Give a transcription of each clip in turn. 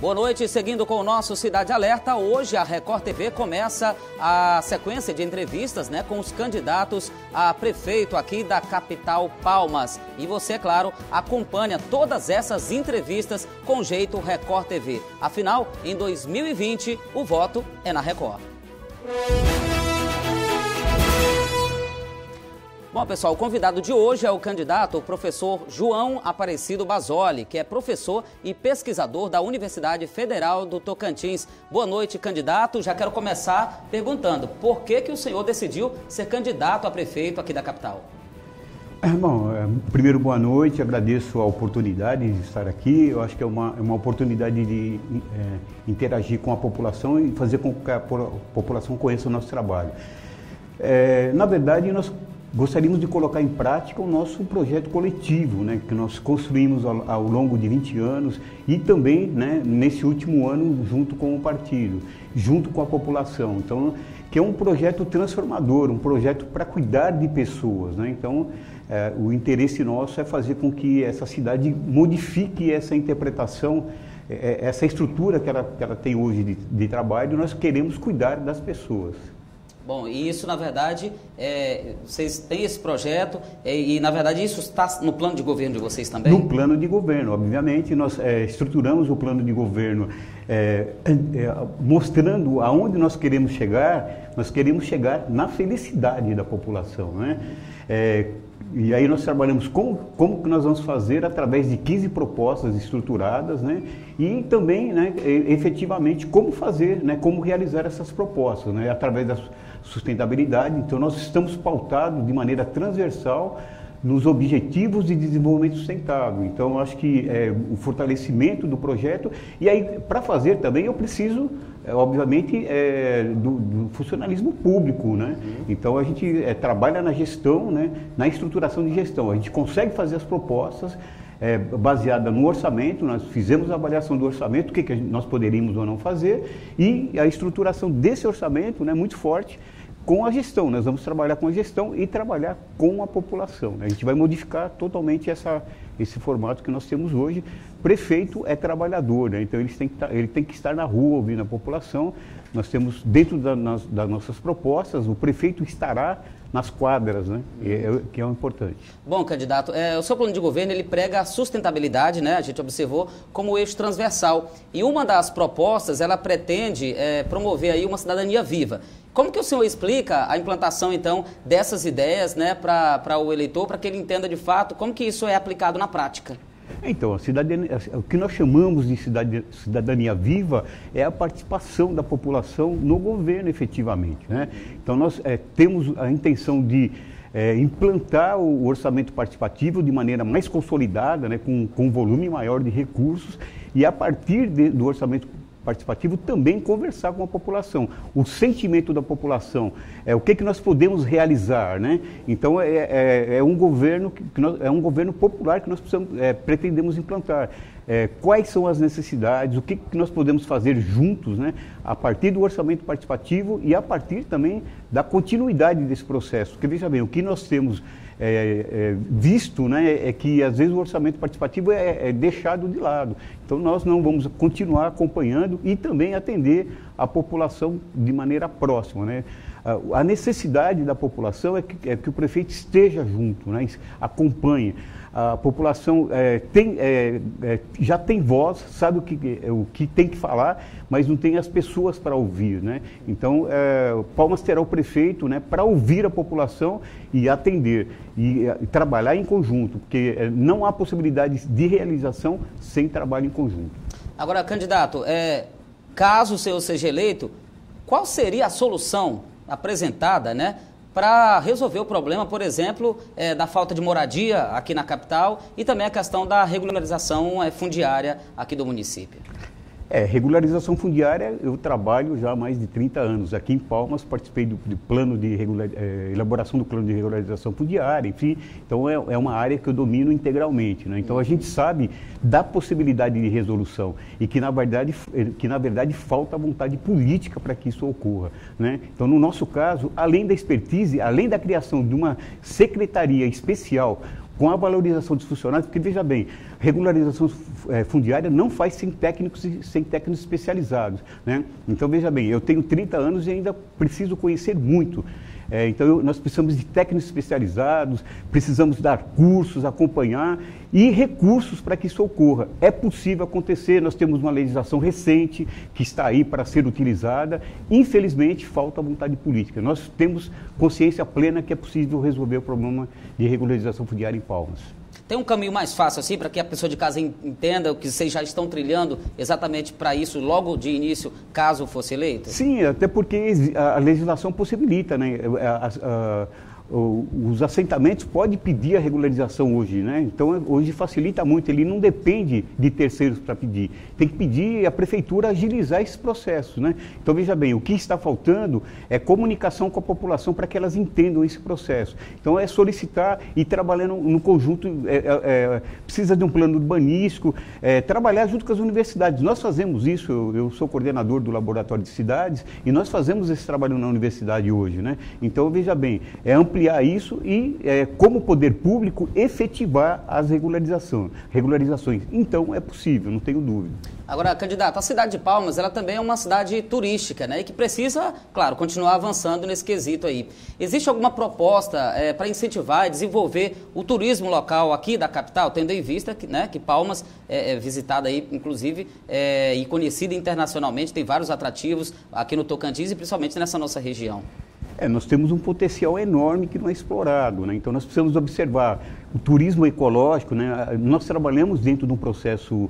Boa noite, seguindo com o nosso Cidade Alerta, hoje a Record TV começa a sequência de entrevistas, com os candidatos a prefeito aqui da capital Palmas. E você, claro, acompanha todas essas entrevistas com jeito Record TV. Afinal, em 2020, o voto é na Record. Bom, pessoal, o convidado de hoje é o candidato, o professor João Aparecido Basoli, que é professor e pesquisador da Universidade Federal do Tocantins. Boa noite, candidato. Já quero começar perguntando, por que o senhor decidiu ser candidato a prefeito aqui da capital? Bom, primeiro, boa noite, agradeço a oportunidade de estar aqui. Eu acho que é uma oportunidade de interagir com a população e fazer com que a população conheça o nosso trabalho. Na verdade, nós gostaríamos de colocar em prática o nosso projeto coletivo, que nós construímos ao longo de 20 anos e também, nesse último ano, junto com o partido, junto com a população. Então, que é um projeto transformador, um projeto para cuidar de pessoas, Então, o interesse nosso é fazer com que essa cidade modifique essa interpretação, essa estrutura que ela tem hoje de trabalho. Nós queremos cuidar das pessoas. Bom, e isso, na verdade, vocês têm esse projeto e, na verdade, isso está no plano de governo de vocês também? No plano de governo, obviamente, nós estruturamos o plano de governo mostrando aonde nós queremos chegar na felicidade da população, E aí nós trabalhamos como que nós vamos fazer através de 15 propostas estruturadas, E também, efetivamente, como fazer, como realizar essas propostas, através da sustentabilidade. Então nós estamos pautados de maneira transversal nos objetivos de desenvolvimento sustentável. Então acho que o fortalecimento do projeto, e aí para fazer também eu preciso, obviamente, do funcionalismo público, Então a gente trabalha na gestão, na estruturação de gestão. A gente consegue fazer as propostas baseada no orçamento. Nós fizemos a avaliação do orçamento, o que nós poderíamos ou não fazer, e a estruturação desse orçamento, muito forte, com a gestão. Nós vamos trabalhar com a gestão e trabalhar com a população. A gente vai modificar totalmente esse formato que nós temos hoje. Prefeito é trabalhador, Então ele tem que estar na rua ouvindo a população. Nós temos, dentro das nossas propostas, o prefeito estará nas quadras, que é o importante. Bom, candidato, o seu plano de governo, ele prega a sustentabilidade, A gente observou como eixo transversal. E uma das propostas, ela pretende promover aí uma cidadania viva. Como que o senhor explica a implantação, então, dessas ideias, para o eleitor, para que ele entenda de fato como que isso é aplicado na prática? Então, o que nós chamamos de cidadania viva é a participação da população no governo, efetivamente, Então, nós temos a intenção de implantar o orçamento participativo de maneira mais consolidada, com um volume maior de recursos, e a partir do orçamento participativo também conversar com a população, o sentimento da população, o que nós podemos realizar, Então é um governo é um governo popular que nós pretendemos implantar. Quais são as necessidades, o que nós podemos fazer juntos, a partir do orçamento participativo e a partir também da continuidade desse processo. Porque veja bem, o que nós temos visto, é que às vezes o orçamento participativo é deixado de lado. Então nós não vamos continuar acompanhando e também atender a população de maneira próxima, A necessidade da população é que o prefeito esteja junto, acompanhe. A população já tem voz, sabe o que tem que falar, mas não tem as pessoas para ouvir, Então, Palmas terá o prefeito, para ouvir a população e atender, e trabalhar em conjunto, porque não há possibilidade de realização sem trabalho em conjunto. Agora, candidato, caso o senhor seja eleito, qual seria a solução apresentada, para resolver o problema, por exemplo, da falta de moradia aqui na capital e também a questão da regularização fundiária aqui do município? Regularização fundiária, eu trabalho já há mais de 30 anos. Aqui em Palmas participei do plano de elaboração do plano de regularização fundiária, enfim. Então é uma área que eu domino integralmente, Então a gente sabe da possibilidade de resolução e que na verdade falta vontade política para que isso ocorra, Então no nosso caso, além da expertise, além da criação de uma secretaria especial com a valorização dos funcionários, porque veja bem, regularização fundiária não faz sem técnicos especializados, né? Então veja bem, eu tenho 30 anos e ainda preciso conhecer muito. Então nós precisamos de técnicos especializados, precisamos dar cursos, acompanhar e recursos para que isso ocorra. É possível acontecer, nós temos uma legislação recente que está aí para ser utilizada, infelizmente falta vontade política. Nós temos consciência plena que é possível resolver o problema de regularização fundiária em Palmas. Tem um caminho mais fácil assim para que a pessoa de casa entenda o que vocês já estão trilhando exatamente para isso logo de início, caso fosse eleito? Sim, até porque a legislação possibilita, né? Os assentamentos podem pedir a regularização hoje, né? Então hoje facilita muito, ele não depende de terceiros para pedir, tem que pedir a prefeitura agilizar esses processos, né? Então veja bem, o que está faltando é comunicação com a população para que elas entendam esse processo. Então é solicitar e trabalhando no conjunto, precisa de um plano urbanístico, trabalhar junto com as universidades. Nós fazemos isso, eu sou coordenador do Laboratório de Cidades e nós fazemos esse trabalho na universidade hoje, né? Então veja bem, ampliar isso e, como poder público, efetivar as regularizações. Então, é possível, não tenho dúvida. Agora, candidato, a cidade de Palmas, ela também é uma cidade turística, né? E que precisa, claro, continuar avançando nesse quesito aí. Existe alguma proposta para incentivar e desenvolver o turismo local aqui da capital, tendo em vista que, né, que Palmas é visitada aí, inclusive, e conhecida internacionalmente, tem vários atrativos aqui no Tocantins e principalmente nessa nossa região? Nós temos um potencial enorme que não é explorado, né? Então nós precisamos observar o turismo ecológico, né? Nós trabalhamos dentro de um processo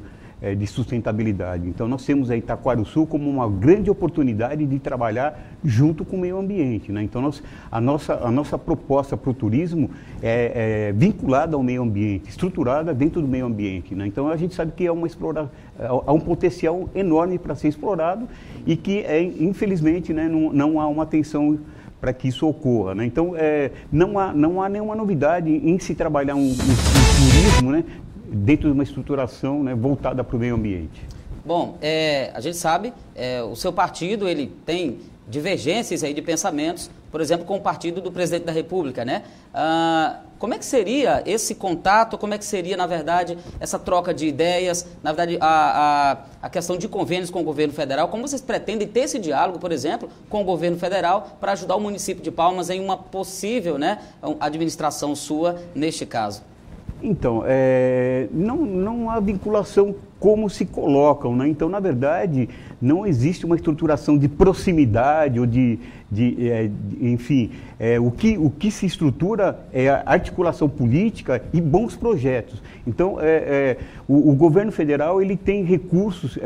de sustentabilidade. Então nós temos a Itaquaruçu como uma grande oportunidade de trabalhar junto com o meio ambiente, né? Então a nossa proposta para o turismo é vinculada ao meio ambiente, estruturada dentro do meio ambiente, né? Então a gente sabe que há um potencial enorme para ser explorado e que infelizmente, né, não há uma atenção para que isso ocorra, né? Então não há nenhuma novidade em se trabalhar um turismo, né, dentro de uma estruturação, né, voltada para o meio ambiente. Bom, a gente sabe, o seu partido ele tem divergências aí de pensamentos, por exemplo, com o partido do presidente da República, né? Como é que seria esse contato, como é que seria, na verdade, essa troca de ideias, na verdade, a questão de convênios com o governo federal? Como vocês pretendem ter esse diálogo, por exemplo, com o governo federal para ajudar o município de Palmas em uma possível, né, administração sua neste caso? Então, não há vinculação como se colocam, né? Então, na verdade, não existe uma estruturação de proximidade ou enfim, o que se estrutura é a articulação política e bons projetos. Então, o governo federal ele tem recursos,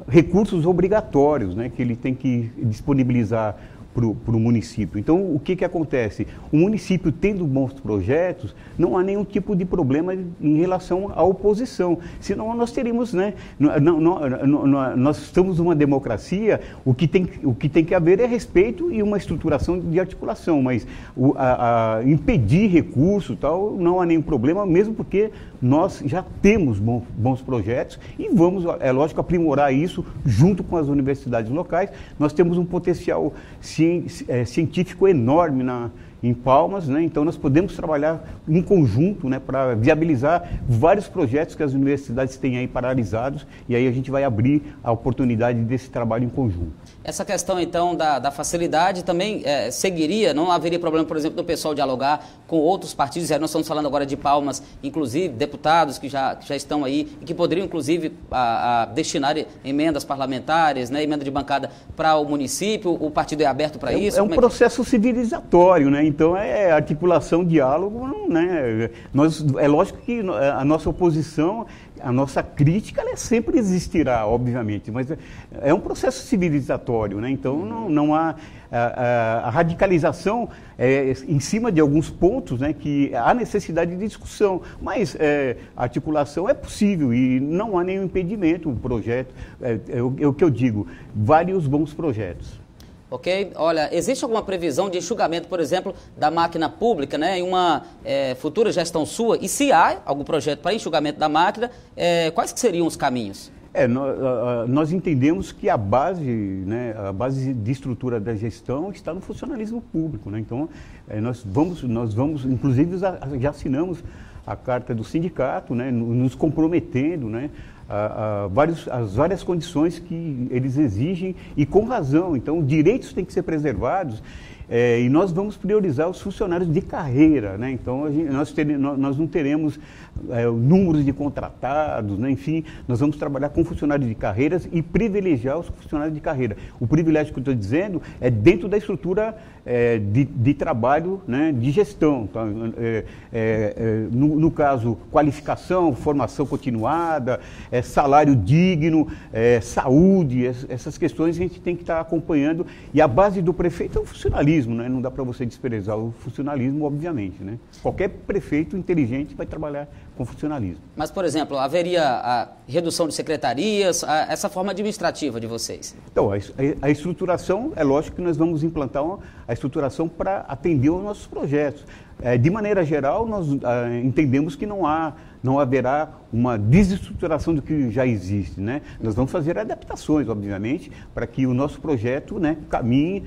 recursos obrigatórios, né, que ele tem que disponibilizar para o município. Então, o que acontece? O município tendo bons projetos, não há nenhum tipo de problema em relação à oposição. Senão nós teríamos, né? Nós estamos numa democracia, o que tem que haver é respeito e uma estruturação de articulação, mas impedir recurso, tal, não há nenhum problema, mesmo porque nós já temos bons projetos e vamos, é lógico, aprimorar isso junto com as universidades locais. Nós temos um potencial científico enorme em Palmas, né? Então nós podemos trabalhar em conjunto, né, para viabilizar vários projetos que as universidades têm aí paralisados e aí a gente vai abrir a oportunidade desse trabalho em conjunto. Essa questão então da facilidade também seguiria, não haveria problema, por exemplo, do pessoal dialogar com outros partidos, nós estamos falando agora de Palmas, inclusive deputados que já estão aí e que poderiam inclusive destinar emendas parlamentares, né, emenda de bancada para o município, o partido é aberto para isso? É um processo civilizatório, né? Então articulação, diálogo, né? É lógico que a nossa oposição, a nossa crítica, ela sempre existirá, obviamente, mas é um processo civilizatório, né? Então não há a radicalização em cima de alguns pontos, né, que há necessidade de discussão, mas a articulação é possível e não há nenhum impedimento. O projeto, é o que eu digo, vários bons projetos. Ok? Olha, existe alguma previsão de enxugamento, por exemplo, da máquina pública, né, em uma futura gestão sua? E se há algum projeto para enxugamento da máquina, quais que seriam os caminhos? Nós entendemos que a base, né, a base de estrutura da gestão está no funcionalismo público, né? Então, nós vamos, inclusive já assinamos a carta do sindicato, né, nos comprometendo, né, as várias condições que eles exigem e com razão. Então, direitos têm que ser preservados. E nós vamos priorizar os funcionários de carreira, né? Então nós não teremos números de contratados, né? Enfim, nós vamos trabalhar com funcionários de carreiras e privilegiar os funcionários de carreira. O privilégio que eu estou dizendo é dentro da estrutura de trabalho, né? De gestão. Tá? No caso, qualificação, formação continuada, salário digno, saúde, essas questões a gente tem que estar acompanhando. E a base do prefeito é o funcionalismo, né? Não dá para você desprezar o funcionalismo, obviamente, né? Qualquer prefeito inteligente vai trabalhar com funcionalismo. Mas, por exemplo, haveria a redução de secretarias, essa forma administrativa de vocês? Então, a estruturação, é lógico que nós vamos implantar a estruturação para atender aos nossos projetos. De maneira geral, nós entendemos que não haverá uma desestruturação do que já existe, né? Nós vamos fazer adaptações, obviamente, para que o nosso projeto, né, caminhe,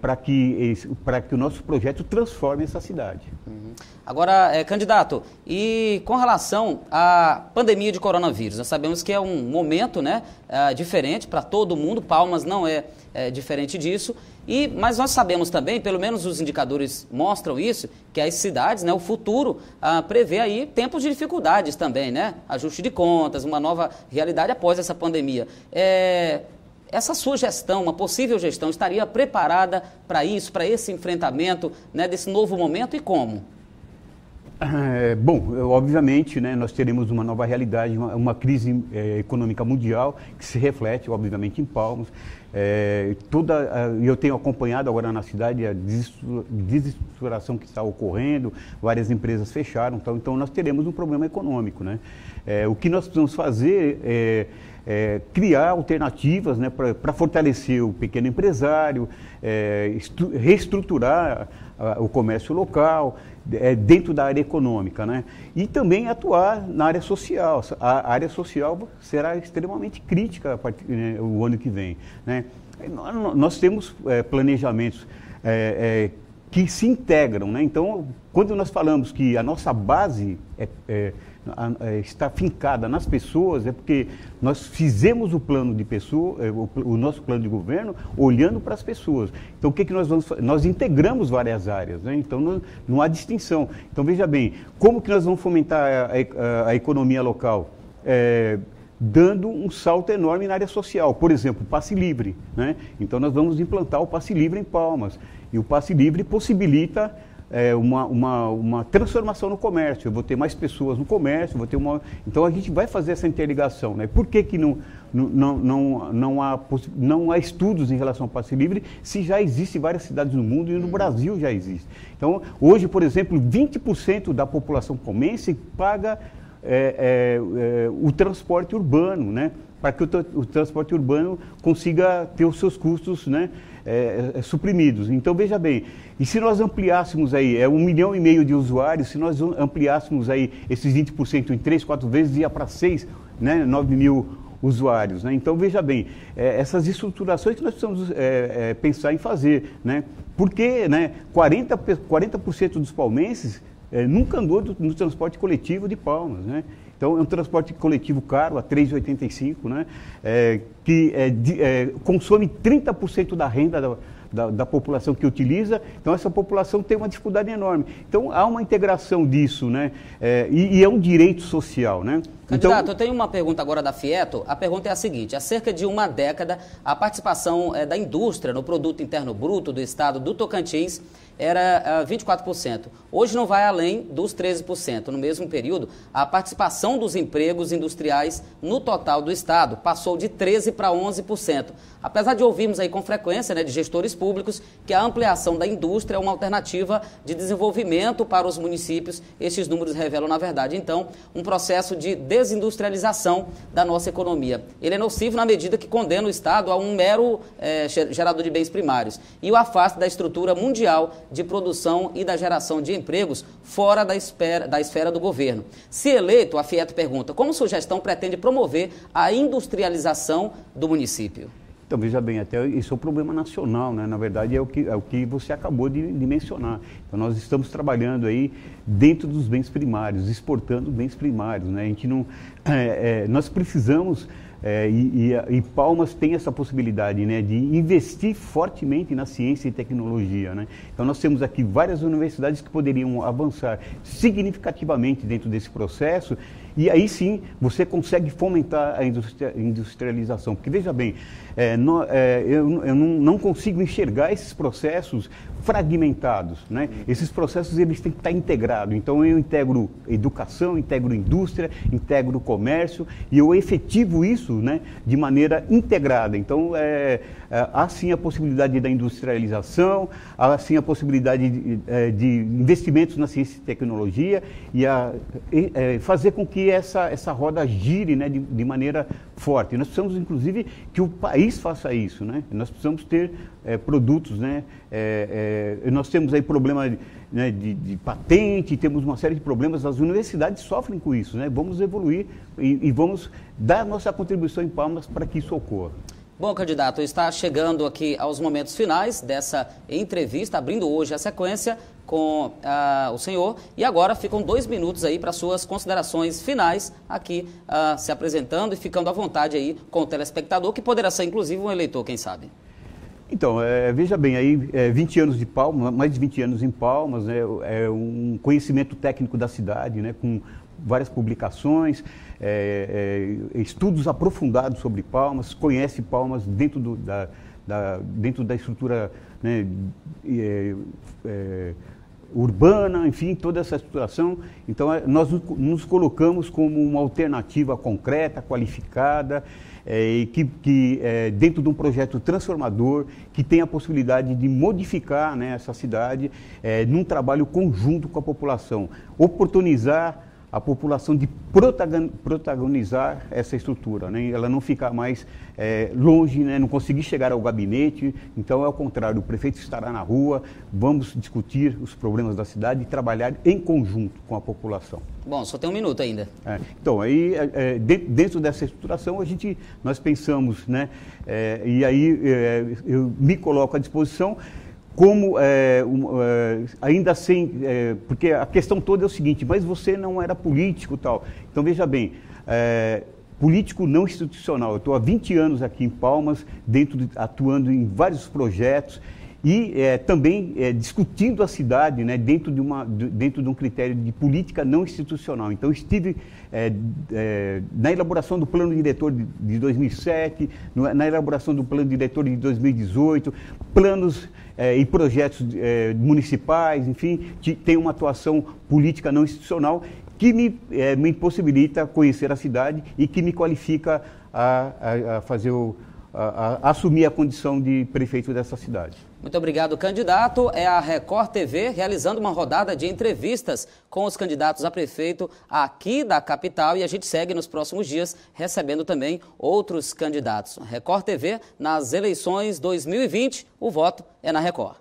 para que o nosso projeto transforme essa cidade. Uhum. Agora, candidato, e com relação à pandemia de coronavírus, nós sabemos que é um momento, né, diferente para todo mundo, Palmas não é diferente disso, mas nós sabemos também, pelo menos os indicadores mostram isso, que as cidades, né, o futuro prevê aí tempos de dificuldades também, né? Ajuste de contas, uma nova realidade após essa pandemia. Essa sua gestão, uma possível gestão, estaria preparada para isso, para esse enfrentamento, né, desse novo momento e como? Bom, obviamente, né, nós teremos uma nova realidade, uma crise econômica mundial que se reflete, obviamente, em Palmas. Eu tenho acompanhado agora na cidade a desestruturação que está ocorrendo, várias empresas fecharam, então nós teremos um problema econômico, né? O que nós precisamos fazer é criar alternativas, né, para fortalecer o pequeno empresário, reestruturar o comércio local, dentro da área econômica, né? E também atuar na área social. A área social será extremamente crítica o ano que vem, né? Nós temos planejamentos que se integram, né? Então, quando nós falamos que a nossa base está fincada nas pessoas, é porque nós fizemos o plano de pessoa, o nosso plano de governo, olhando para as pessoas. Então, o que nós vamos fazer? Nós integramos várias áreas, né? Então, não há distinção. Então, veja bem, como que nós vamos fomentar a economia local? Dando um salto enorme na área social. Por exemplo, o passe livre, né? Então, nós vamos implantar o passe livre em Palmas. E o passe livre possibilita uma transformação no comércio. Eu vou ter mais pessoas no comércio, então a gente vai fazer essa interligação, né? Por que não há estudos em relação ao passe livre se já existe em várias cidades no mundo e no Brasil já existe? Então, hoje, por exemplo, 20% da população palmense paga o transporte urbano, né? Para que o transporte urbano consiga ter os seus custos, né, suprimidos. Então, veja bem, e se nós ampliássemos aí, 1,5 milhão de usuários, se nós ampliássemos aí esses 20% em 3, 4 vezes, ia para 6, né, 9 mil usuários, né? Então, veja bem, essas estruturações que nós precisamos pensar em fazer, né? Porque, né, 40% dos palmenses nunca andou no transporte coletivo de Palmas, né? Então, é um transporte coletivo caro, a R$ 3,85, né? Que consome 30% da renda da população que utiliza. Então, essa população tem uma dificuldade enorme. Então, há uma integração disso, né? E é um direito social, né? Candidato, então, eu tenho uma pergunta agora da Fieto. A pergunta é a seguinte: há cerca de uma década, a participação da indústria no produto interno bruto do estado do Tocantins era 24%. Hoje não vai além dos 13%. No mesmo período, a participação dos empregos industriais no total do estado passou de 13% para 11%. Apesar de ouvirmos aí com frequência, né, de gestores públicos que a ampliação da indústria é uma alternativa de desenvolvimento para os municípios, esses números revelam, na verdade, então, um processo de desindustrialização da nossa economia. Ele é nocivo na medida que condena o Estado a um mero gerador de bens primários e o afasta da estrutura mundial de produção e da geração de empregos fora da esfera do governo. Se eleito, a Fieto pergunta, como sua gestão pretende promover a industrialização do município? Então, veja bem, até isso é um problema nacional, né? Na verdade, é o que você acabou de mencionar. Então, nós estamos trabalhando aí dentro dos bens primários, exportando bens primários, né? A gente não, nós precisamos, e Palmas tem essa possibilidade, né, de investir fortemente na ciência e tecnologia, né? Então, nós temos aqui várias universidades que poderiam avançar significativamente dentro desse processo, e aí sim você consegue fomentar a industrialização. Porque, veja bem, eu não consigo enxergar esses processos fragmentados, né? Esses processos eles têm que estar integrados. Então eu integro educação, integro indústria, integro comércio e eu efetivo isso, né, de maneira integrada. Então há sim a possibilidade da industrialização, há sim a possibilidade de investimentos na ciência e tecnologia e fazer com que essa roda gire, né, de maneira forte. Nós precisamos, inclusive, que o país faça isso, né? Nós precisamos ter produtos, né? Nós temos aí problema, né, de patente, temos uma série de problemas, as universidades sofrem com isso, né? Vamos evoluir e vamos dar nossa contribuição em Palmas para que isso ocorra. Bom, candidato, está chegando aqui aos momentos finais dessa entrevista, abrindo hoje a sequência com o senhor. E agora ficam 2 minutos aí para suas considerações finais aqui, se apresentando e ficando à vontade aí com o telespectador, que poderá ser inclusive um eleitor, quem sabe. Então, veja bem, aí 20 anos de Palmas, mais de 20 anos em Palmas, né, um conhecimento técnico da cidade, né, com várias publicações, estudos aprofundados sobre Palmas, conhece Palmas dentro da estrutura, né, urbana, enfim, toda essa situação. Então, nós nos colocamos como uma alternativa concreta, qualificada, que dentro de um projeto transformador, que tem a possibilidade de modificar, né, essa cidade num trabalho conjunto com a população, oportunizar a população de protagonizar essa estrutura, né? Ela não ficar mais longe, né? Não conseguir chegar ao gabinete. Então, é ao contrário, o prefeito estará na rua, vamos discutir os problemas da cidade e trabalhar em conjunto com a população. Bom, só tem 1 minuto ainda. Então, aí, dentro dessa estruturação, nós pensamos, né? E aí eu me coloco à disposição, como ainda sem, porque a questão toda é o seguinte, mas você não era político e tal. Então, veja bem, político não institucional. Eu estou há 20 anos aqui em Palmas, atuando em vários projetos e também discutindo a cidade, né, dentro de um critério de política não institucional. Então, estive na elaboração do plano diretor de 2007, na elaboração do plano diretor de 2018, planos e projetos municipais, enfim, tem uma atuação política não institucional que me possibilita conhecer a cidade e que me qualifica a assumir a condição de prefeito dessa cidade. Muito obrigado, candidato. É a Record TV realizando uma rodada de entrevistas com os candidatos a prefeito aqui da capital e a gente segue nos próximos dias recebendo também outros candidatos. Record TV, nas eleições 2020, o voto é na Record.